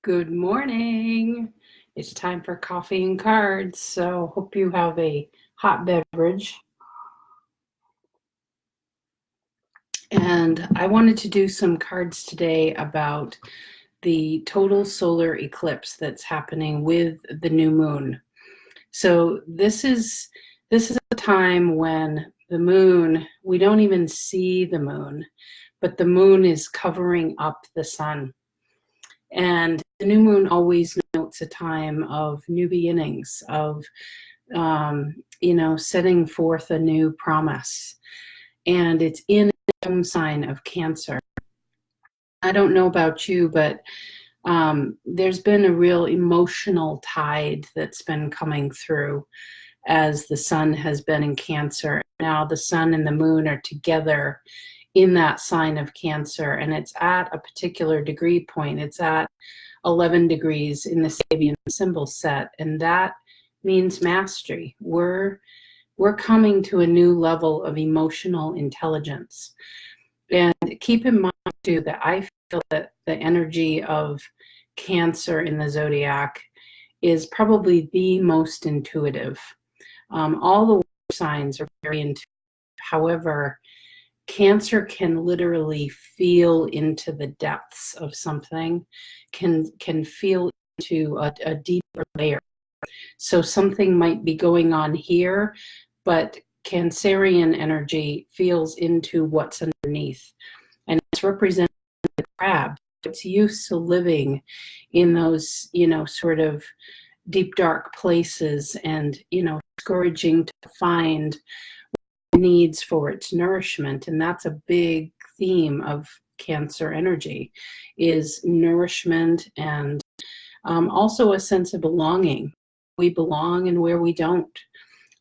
Good morning. It's time for coffee and cards. So, hope you have a hot beverage. And I wanted to do some cards today about the total solar eclipse that's happening with the new moon. So, this is a time when the moon, we don't even see the moon, but the moon is covering up the sun. And the new moon always notes a time of new beginnings, of setting forth a new promise. And it's in a home sign of Cancer. I don't know about you, but there's been a real emotional tide that's been coming through as the sun has been in Cancer. Now the sun and the moon are together in that sign of Cancer, and it's at a particular degree point. It's at 11 degrees in the Sabian symbol set, and that means mastery. We're coming to a new level of emotional intelligence. And keep in mind too that I feel that the energy of Cancer in the zodiac is probably the most intuitive. All the signs are very intuitive. However, Cancer can literally feel into the depths of something, can feel into a deeper layer. So something might be going on here, but Cancerian energy feels into what's underneath. And it's represented the crab. It's used to living in those, sort of deep, dark places and, discouraging to find needs for its nourishment. And that's a big theme of Cancer energy, is nourishment and also a sense of belonging. We belong and where we don't,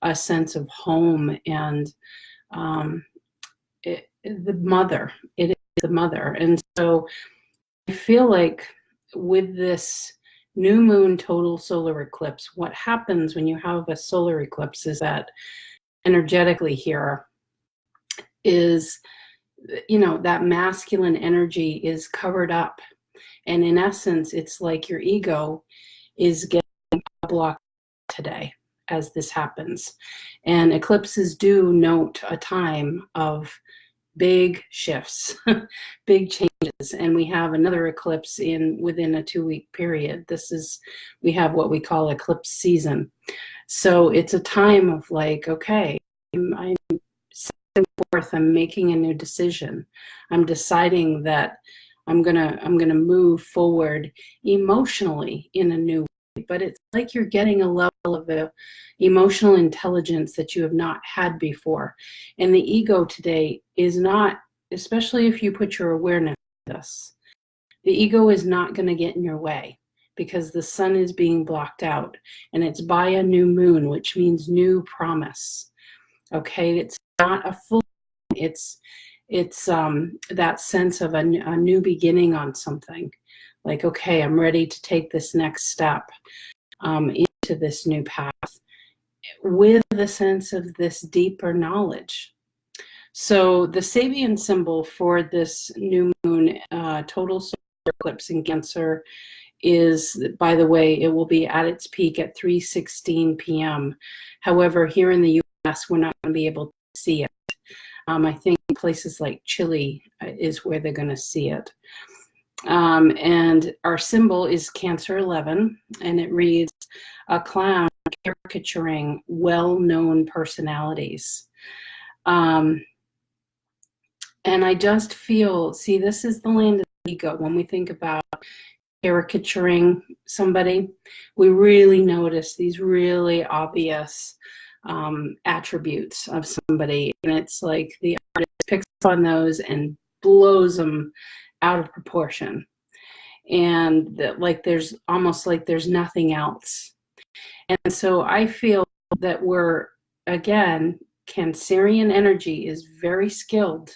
a sense of home and the mother. It is the mother. And so I feel like with this new moon total solar eclipse, what happens when you have a solar eclipse is that energetically here is, that masculine energy is covered up. And in essence, it's like your ego is getting blocked today as this happens. And eclipses do note a time of big shifts, big changes. And we have another eclipse within a 2-week period. We have what we call eclipse season. So it's a time of like, okay, I'm setting forth, I'm making a new decision. I'm deciding that I'm gonna move forward emotionally in a new way. But it's like you're getting a level of emotional intelligence that you have not had before. And the ego today is not, especially if you put your awareness on this, the ego is not going to get in your way because the sun is being blocked out and it's by a new moon, which means new promise. Okay, it's not a full, it's that sense of a new beginning on something. Like, okay, I'm ready to take this next step into this new path with the sense of this deeper knowledge. So the Sabian symbol for this new moon total solar eclipse in Cancer is, by the way, it will be at its peak at 3:16 p.m. However, here in the U.S., we're not going to be able to see it. I think places like Chile is where they're going to see it. And our symbol is Cancer 11, and it reads, a clown caricaturing well-known personalities. And I just feel, see, this is the land of the ego. When we think about caricaturing somebody, we really notice these really obvious attributes of somebody, and it's like the artist picks up on those and blows them out of proportion, and that, like, there's almost like there's nothing else. And so I feel that we're, again, Cancerian energy is very skilled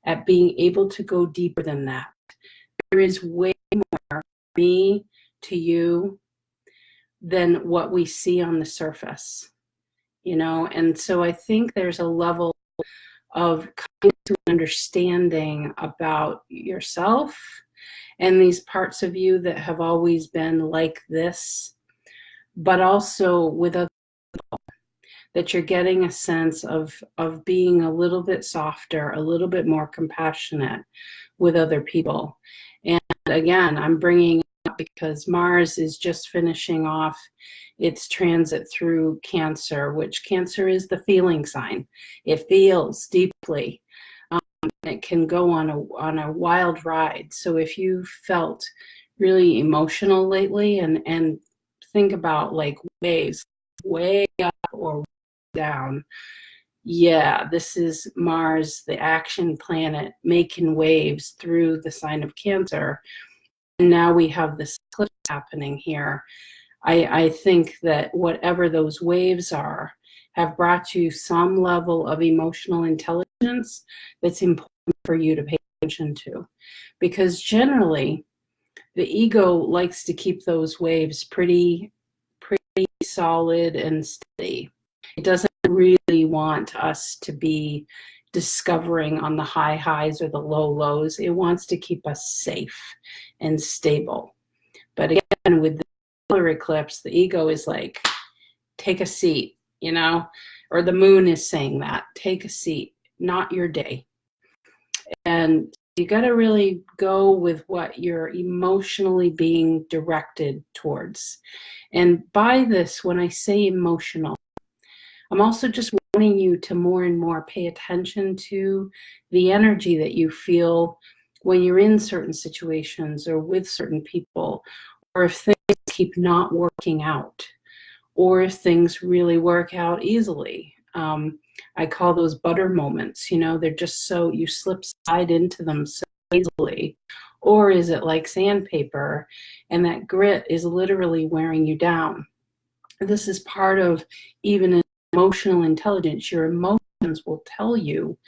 at being able to go deeper than that. There is way more me to you than what we see on the surface, and so I think there's a level of coming to understanding about yourself and these parts of you that have always been like this, but also with other, that you're getting a sense of being a little bit softer, a little bit more compassionate with other people. And again, I'm bringing it up because Mars is just finishing off its transit through Cancer, which Cancer is the feeling sign. It feels deeply. It can go on a wild ride. So if you felt really emotional lately, and think about like waves, way up or down. Yeah, this is Mars, the action planet, making waves through the sign of Cancer. And now we have this eclipse happening here. I think that whatever those waves are have brought you some level of emotional intelligence that's important for you to pay attention to. Because generally, the ego likes to keep those waves pretty solid and steady. It doesn't really want us to be discovering on the high highs or the low lows. It wants to keep us safe and stable. But again, with the solar eclipse, the ego is like, take a seat, you know, or the moon is saying that, take a seat, not your day. And you got to really go with what you're emotionally being directed towards. And by this, when I say emotional, I'm also just wanting you to more and more pay attention to the energy that you feel when you're in certain situations or with certain people, or if things keep not working out, or if things really work out easily. I call those butter moments, you know, they're just so, you slide into them so easily. Or is it like sandpaper and that grit is literally wearing you down? This is part of even emotional intelligence. Your emotions will tell you,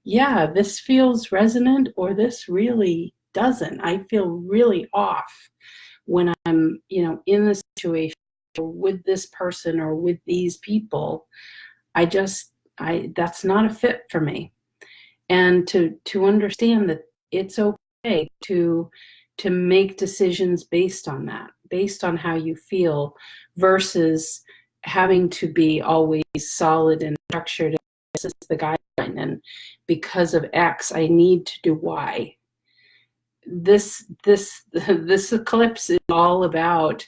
yeah, this feels resonant or this really doesn't. I feel really off when I'm, you know, in the situation or with this person or with these people. That's not a fit for me. And to understand that it's okay to make decisions based on that, based on how you feel, versus having to be always solid and structured. This is the guideline, and because of X, I need to do Y. This eclipse is all about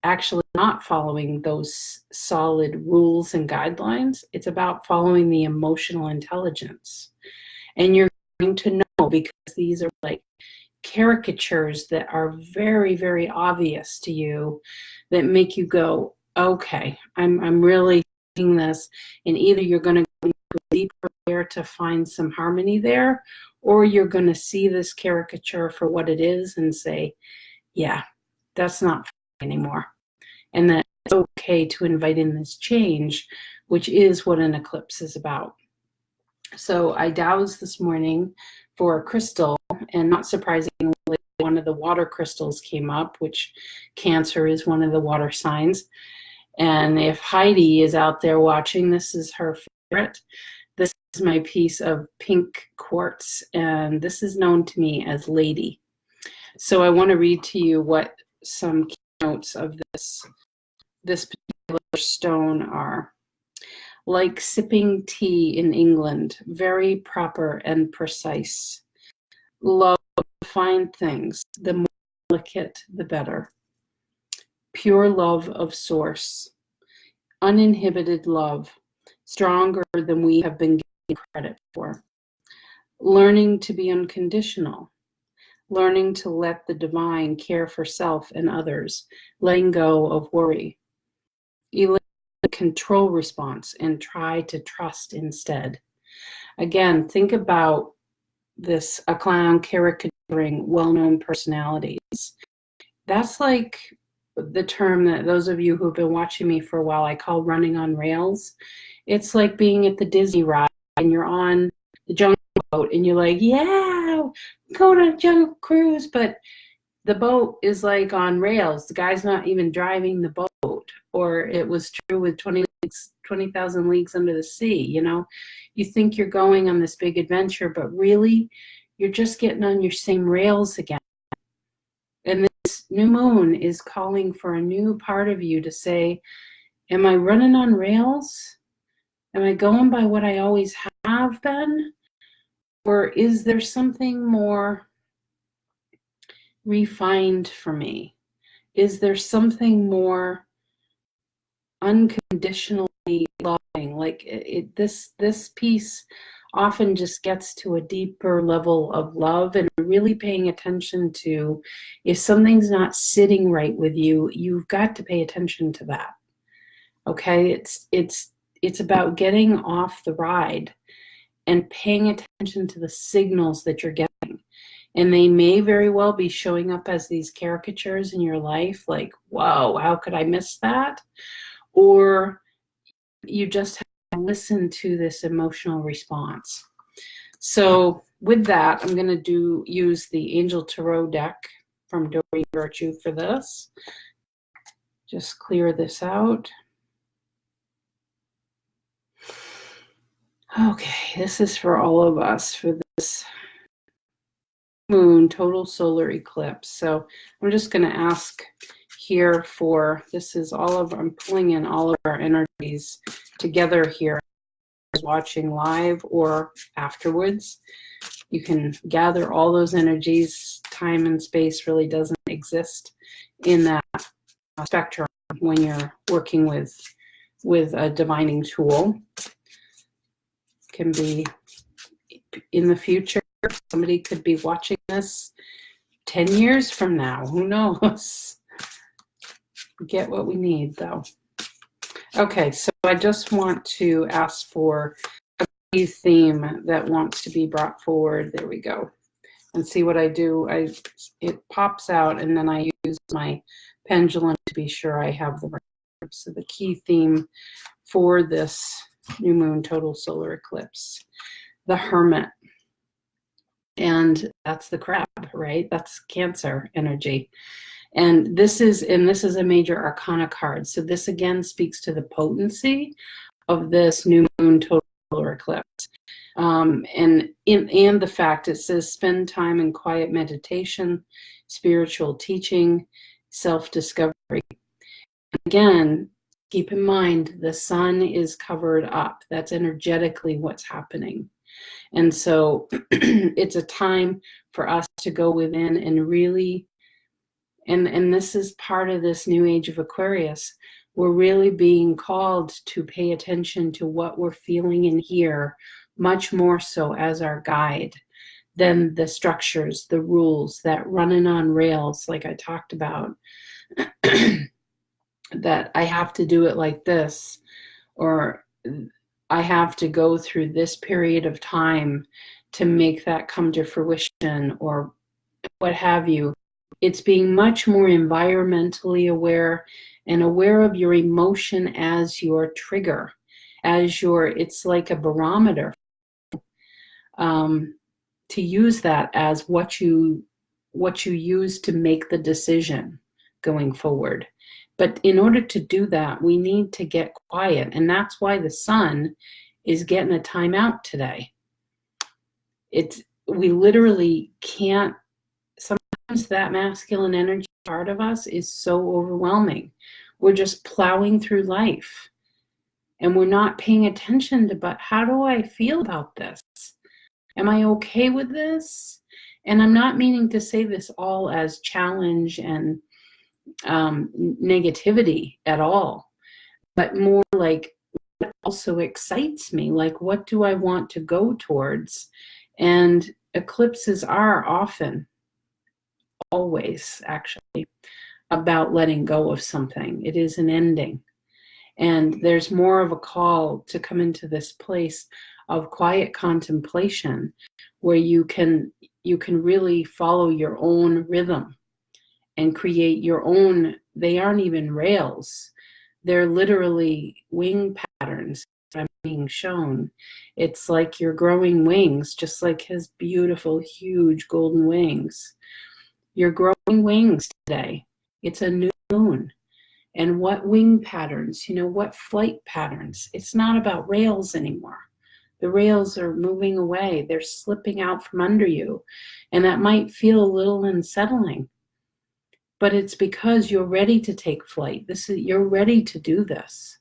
actually not following those solid rules and guidelines. It's about following the emotional intelligence. And you're going to know, because these are like caricatures that are very, very obvious to you, that make you go, okay, I'm really seeing this. And either you're going to go deeper there to find some harmony there, or you're going to see this caricature for what it is and say, yeah, that's not anymore. And that it's okay to invite in this change, which is what an eclipse is about. So I dowsed this morning for a crystal, and not surprisingly, one of the water crystals came up, which Cancer is one of the water signs. And if Heidi is out there watching, this is her favorite. This is my piece of pink quartz, and this is known to me as Lady. So I want to read to you what some keynotes of this particular stone are. Like sipping tea in England, very proper and precise. Love fine things, the more delicate, the better. Pure love of source. Uninhibited love, stronger than we have been given credit for. Learning to be unconditional. Learning to let the divine care for self and others, letting go of worry. Eliminate the control response and try to trust instead. Again, think about this, a clown caricaturing well-known personalities. That's like the term that those of you who've been watching me for a while, I call running on rails. It's like being at the Disney ride and you're on the jungle boat and you're like, yeah, go to Jungle Cruise, but the boat is like on rails. The guy's not even driving the boat. Or it was true with 20,000 Leagues Under the Sea. You know, you think you're going on this big adventure, but really you're just getting on your same rails again. And this new moon is calling for a new part of you to say, am I running on rails? Am I going by what I always have been? Or is there something more refined for me? Is there something more unconditionally loving? Like this piece often just gets to a deeper level of love, and really paying attention to, if something's not sitting right with you, you've got to pay attention to that. Okay, it's about getting off the ride and paying attention to the signals that you're getting. And they may very well be showing up as these caricatures in your life, like, whoa, how could I miss that? Or you just have to listen to this emotional response. So with that, I'm going to use the Angel Tarot deck from Doreen Virtue for this. Just clear this out. Okay, this is for all of us for this moon total solar eclipse. So I'm just going to ask here for, this is all of, I'm pulling in all of our energies together here, watching live or afterwards. You can gather all those energies. Time and space really doesn't exist in that spectrum when you're working with a divining tool. Can be in the future. Somebody could be watching this 10 years from now. Who knows? Get what we need, though. Okay, so I just want to ask for a key theme that wants to be brought forward. There we go. And see what I do. It pops out, and then I use my pendulum to be sure I have the right. So the key theme for this new moon total solar eclipse, the Hermit. And that's the crab, right? That's Cancer energy. And this is a major arcana card. So this again speaks to the potency of this new moon total solar eclipse. And the fact it says spend time in quiet meditation, spiritual teaching, self-discovery. Again, keep in mind the sun is covered up. That's energetically what's happening. And so it's a time for us to go within and really, and this is part of this new age of Aquarius, we're really being called to pay attention to what we're feeling in here, much more so as our guide than the structures, the rules, that running on rails like I talked about, that I have to do it like this, or I have to go through this period of time to make that come to fruition, or what have you. It's being much more environmentally aware and aware of your emotion as your trigger, as your, it's like a barometer, to use that as what you use to make the decision going forward. But in order to do that, we need to get quiet. And that's why the sun is getting a timeout today. We literally can't, sometimes that masculine energy part of us is so overwhelming. We're just plowing through life. And we're not paying attention to, but how do I feel about this? Am I okay with this? And I'm not meaning to say this all as challenge and negativity at all, but more like what also excites me, like what do I want to go towards? And eclipses are often, always actually, about letting go of something. It is an ending, and there's more of a call to come into this place of quiet contemplation where you can really follow your own rhythm and create your own. They aren't even rails. They're literally wing patterns I'm being shown. It's like you're growing wings, just like his beautiful, huge golden wings. You're growing wings today. It's a new moon. And what wing patterns, what flight patterns? It's not about rails anymore. The rails are moving away. They're slipping out from under you. And that might feel a little unsettling, but it's because you're ready to take flight. You're ready to do this.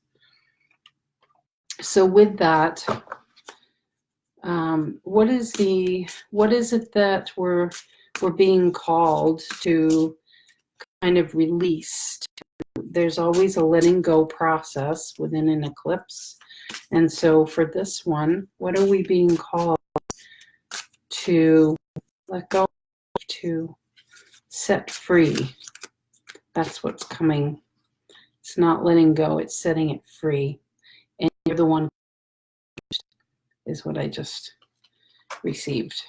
So with that, what is it that we're being called to kind of release? There's always a letting go process within an eclipse. And so for this one, what are we being called to let go, to set free? That's what's coming. It's not letting go, it's setting it free. And you're the one, is what I just received.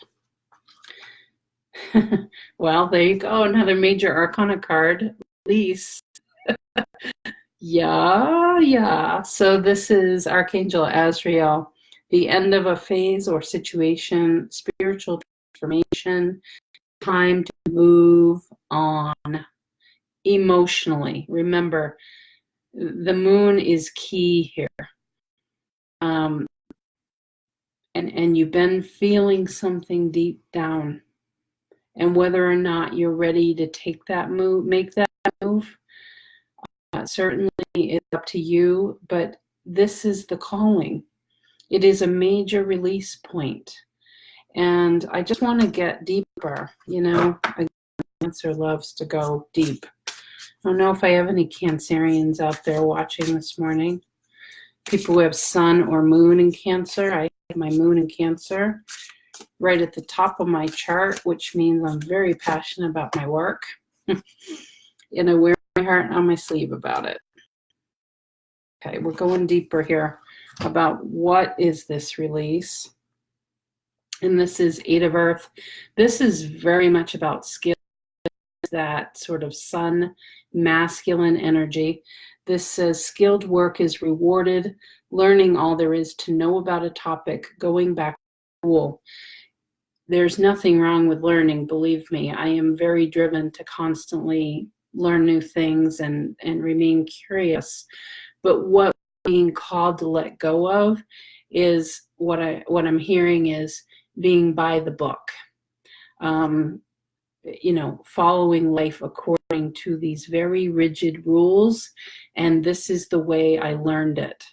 Well, there you go. Another major arcana card, release. Yeah. So this is Archangel Azrael, the end of a phase or situation, spiritual transformation, time to move on emotionally. Remember, the moon is key here. And you've been feeling something deep down. And whether or not you're ready to take that move, make that move, certainly it's up to you, but this is the calling. It is a major release point. And I just want to get deeper. You know, Cancer loves to go deep. I don't know if I have any Cancerians out there watching this morning. People who have sun or moon in Cancer. I have my moon in Cancer right at the top of my chart, which means I'm very passionate about my work. And I wear my heart on my sleeve about it. Okay, we're going deeper here about what is this release. And this is Eight of Earth. This is very much about skill, that sort of sun, masculine energy. This says skilled work is rewarded, learning all there is to know about a topic, going back to school. There's nothing wrong with learning, believe me. I am very driven to constantly learn new things and remain curious. But what being called to let go of is what I'm hearing is being by the book. You know, following life according to these very rigid rules, and this is the way I learned it.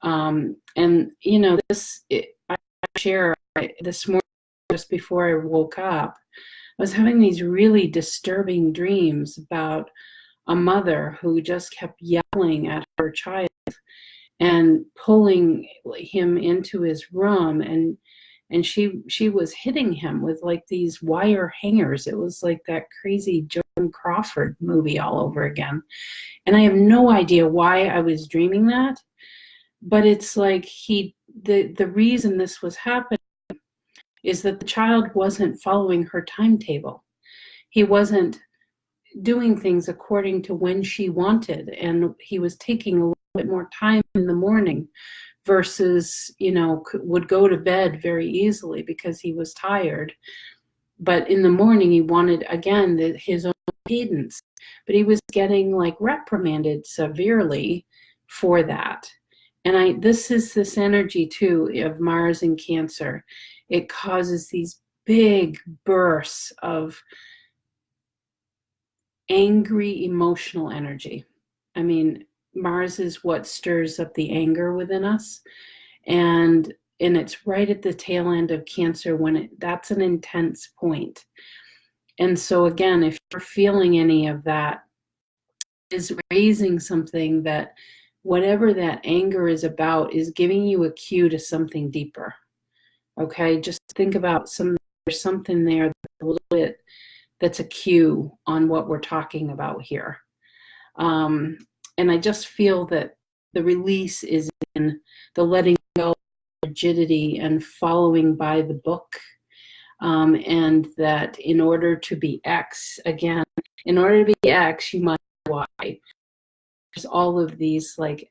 And you know, I share this morning, just before I woke up, I was having these really disturbing dreams about a mother who just kept yelling at her child and pulling him into his room, and she was hitting him with like these wire hangers. It was like that crazy Joan Crawford movie all over again. And I have no idea why I was dreaming that, but it's like the reason this was happening is that the child wasn't following her timetable. He wasn't doing things according to when she wanted, and he was taking a little bit more time in the morning versus, you know, would go to bed very easily because he was tired. But in the morning, he wanted, again, his own cadence. But he was getting like reprimanded severely for that. And this is this energy, too, of Mars in Cancer. It causes these big bursts of angry, emotional energy. I mean, Mars is what stirs up the anger within us. And it's right at the tail end of Cancer when that's an intense point. And so again, if you're feeling any of that, is raising something that whatever that anger is about is giving you a cue to something deeper. Okay, just think about there's something there that's a little bit, that's a cue on what we're talking about here. And I just feel that the release is in the letting go, rigidity, and following by the book. And that in order to be X, again, in order to be X, you must be Y. There's all of these like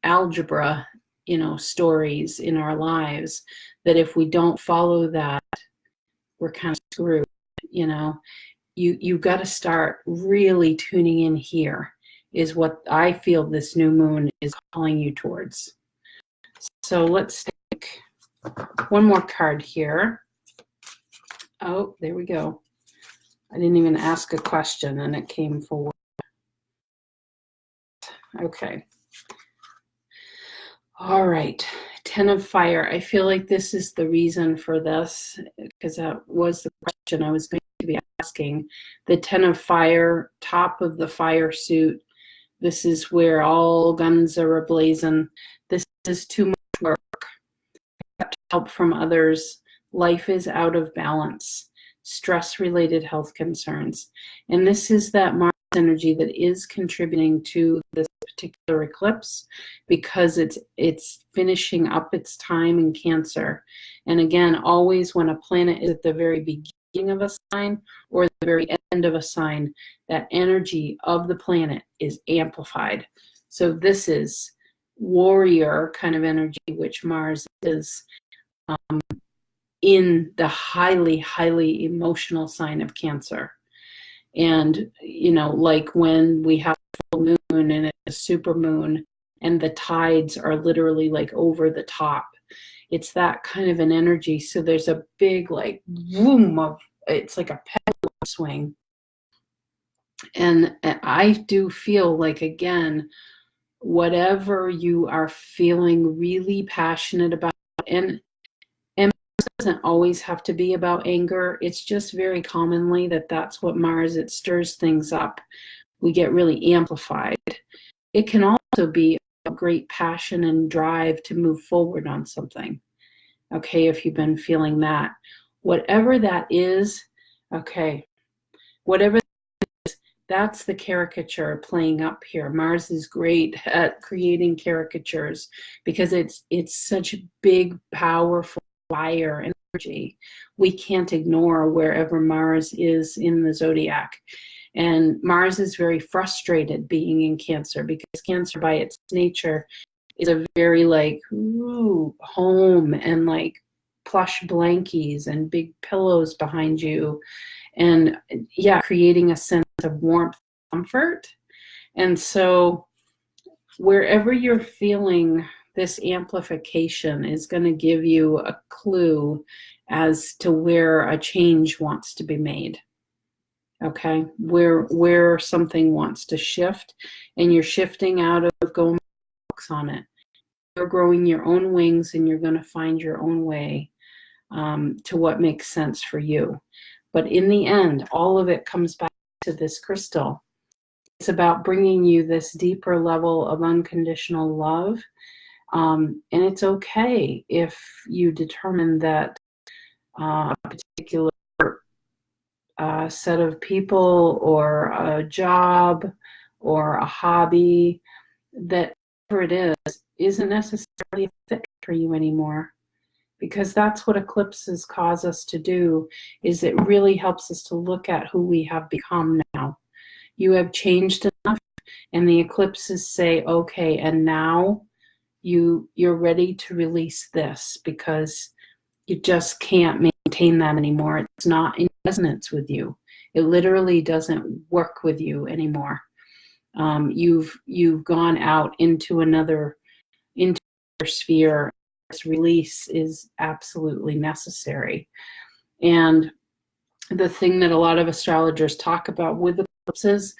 algebra, you know, stories in our lives that if we don't follow that, we're kind of screwed. You know, you got to start really tuning in here, is what I feel this new moon is calling you towards. So let's take one more card here. Oh, there we go. I didn't even ask a question and it came forward. Okay. All right. 10 of Fire. I feel like this is the reason for this, because that was the question I was going to be asking. The 10 of Fire, top of the fire suit. This is where all guns are ablazing. This is too much work. Help from others. Life is out of balance. Stress-related health concerns. And this is that Mars energy that is contributing to this particular eclipse, because it's finishing up its time in Cancer. And again, always when a planet is at the very beginning of a sign or the very end of a sign, that energy of the planet is amplified. So this is warrior kind of energy, which Mars is in the highly, highly emotional sign of Cancer. And, you know, like when we have full moon and it's a super moon and the tides are literally like over the top, it's that kind of an energy. So there's a big like boom of, it's like a pendulum swing. And I do feel like, again, whatever you are feeling really passionate about, and doesn't always have to be about anger. It's just very commonly that's what Mars, it stirs things up. We get really amplified. It can also be a great passion and drive to move forward on something. Okay, if you've been feeling that. Whatever that is, okay, whatever that is, that's the caricature playing up here. Mars is great at creating caricatures because it's such big, powerful fire energy. We can't ignore wherever Mars is in the zodiac. And Mars is very frustrated being in Cancer, because Cancer by its nature is a very like home and like plush blankies and big pillows behind you, and yeah, creating a sense of warmth, comfort. And so wherever you're feeling this amplification is going to give you a clue as to where a change wants to be made. Okay, where something wants to shift, and you're shifting out of going on it. You're growing your own wings, and you're going to find your own way to what makes sense for you. But in the end, all of it comes back to this crystal. It's about bringing you this deeper level of unconditional love. And it's okay if you determine that a particular set of people or a job or a hobby, that whatever it is, isn't necessarily a fit for you anymore. Because that's what eclipses cause us to do, is it really helps us to look at who we have become now. You have changed enough, and the eclipses say, okay, and now you're ready to release this, because you just can't maintain that anymore. It's not in resonance with you. It literally doesn't work with you anymore. You've gone out into another sphere. This release is absolutely necessary. And the thing that a lot of astrologers talk about with eclipses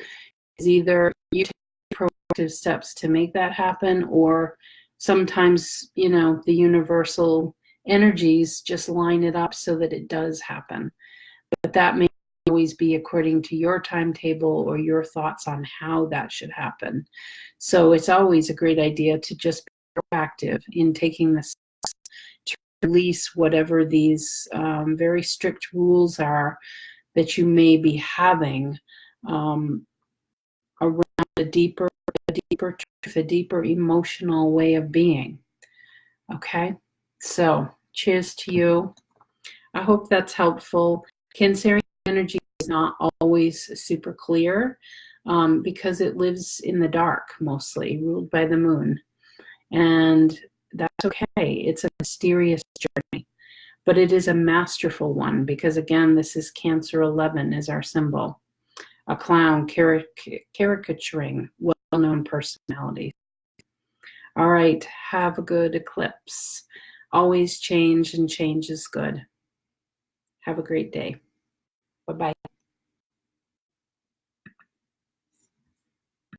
is either you take proactive steps to make that happen, or sometimes, you know, the universal energies just line it up so that it does happen. But that may always be according to your timetable or your thoughts on how that should happen. So it's always a great idea to just be proactive in taking the steps to release whatever these very strict rules are that you may be having around a deeper truth, a deeper emotional way of being. Okay, so cheers to you. I hope that's helpful. Cancerian energy is not always super clear because it lives in the dark, mostly ruled by the moon. And that's okay. It's a mysterious journey, but it is a masterful one, because again, this is Cancer 11 is our symbol. A clown caricaturing well-known personalities. All right, have a good eclipse. Always change, and change is good. Have a great day. Bye-bye.